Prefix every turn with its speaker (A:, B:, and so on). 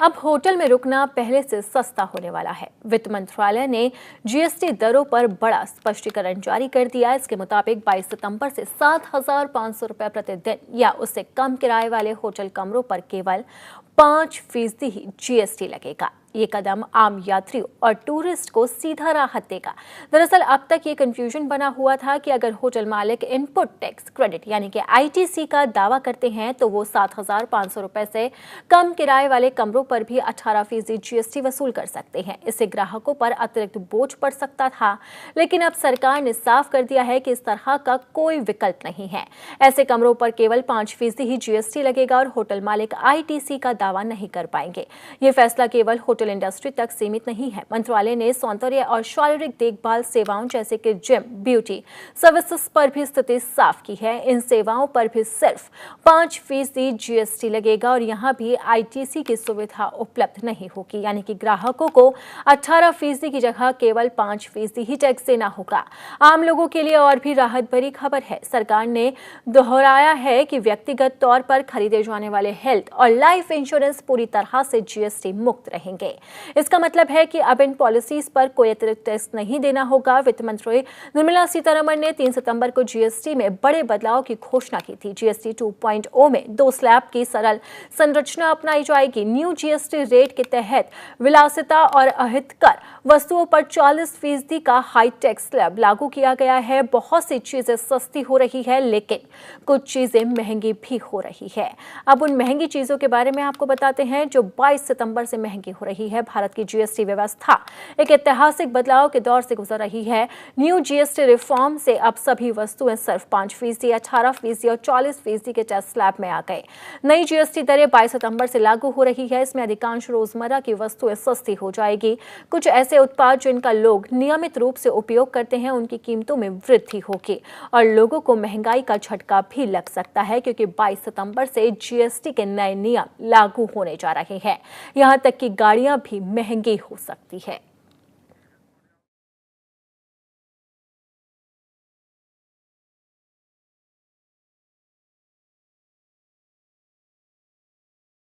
A: अब होटल में रुकना पहले से सस्ता होने वाला है। वित्त मंत्रालय ने जीएसटी दरों पर बड़ा स्पष्टीकरण जारी कर दिया। इसके मुताबिक 22 सितंबर से 7,500 रुपये प्रतिदिन या उससे कम किराए वाले होटल कमरों पर केवल 5% ही जीएसटी लगेगा। ये कदम आम यात्रियों और टूरिस्ट को सीधा राहत देगा। दरअसल अब तक ये कंफ्यूजन बना हुआ था कि अगर होटल मालिक इनपुट टैक्स क्रेडिट यानी कि आईटीसी का दावा करते हैं तो वो 7,500 रुपए से कम किराए वाले कमरों पर भी 18% जीएसटी वसूल कर सकते हैं। इससे ग्राहकों पर अतिरिक्त बोझ पड़ सकता था, लेकिन अब सरकार ने साफ कर दिया है कि इस तरह का कोई विकल्प नहीं है। ऐसे कमरों पर केवल 5% ही जीएसटी लगेगा और होटल मालिक आईटीसी का दावा नहीं कर पाएंगे। ये फैसला केवल होटल इंडस्ट्री तक सीमित नहीं है। मंत्रालय ने सौंदर्य और शारीरिक देखभाल सेवाओं जैसे कि जिम, ब्यूटी सर्विसेज पर भी स्थिति साफ की है। इन सेवाओं पर भी सिर्फ 5% जीएसटी लगेगा और यहां भी आईटीसी की सुविधा उपलब्ध नहीं होगी, यानी कि ग्राहकों को 18% की जगह केवल 5% ही टैक्स देना होगा। आम लोगों के लिए और भी राहत भरी खबर है। सरकार ने दोहराया है कि व्यक्तिगत तौर पर खरीदे जाने वाले हेल्थ और लाइफ इंश्योरेंस पूरी तरह से जीएसटी मुक्त रहेंगे। इसका मतलब है कि अब इन पॉलिसीज पर कोई अतिरिक्त टैक्स नहीं देना होगा। वित्त मंत्री निर्मला सीतारमण ने 3 सितंबर को जीएसटी में बड़े बदलाव की घोषणा की थी। जीएसटी 2.0 में 2 स्लैब की सरल संरचना अपनाई जाएगी। न्यू जीएसटी रेट के तहत विलासिता और अहितकर वस्तुओं पर 40% का हाई टैक्स स्लैब लागू किया गया है। बहुत सी चीजें सस्ती हो रही है, लेकिन कुछ चीजें महंगी भी हो रही है। अब उन महंगी चीजों के बारे में आपको बताते हैं जो 22 सितंबर से महंगी हो रही है। भारत की जीएसटी व्यवस्था एक ऐतिहासिक बदलाव के दौर से गुजर रही है। न्यू जीएसटी रिफॉर्म से अब सभी वस्तुएं सिर्फ 5%, 18% और 40% के टैक्स स्लैब में आ गए। नई जीएसटी दरें 22 सितंबर से लागू हो रही है। इसमें अधिकांश रोजमर्रा की वस्तुएं सस्ती हो जाएगी। कुछ ऐसे उत्पाद जिनका लोग नियमित रूप से उपयोग करते हैं, उनकी कीमतों में वृद्धि होगी और लोगों को महंगाई का झटका भी लग सकता है, क्योंकि 22 सितंबर से जीएसटी के नए नियम लागू होने जा रहे हैं। यहां तक कि गाड़ियां भी महंगी हो सकती है।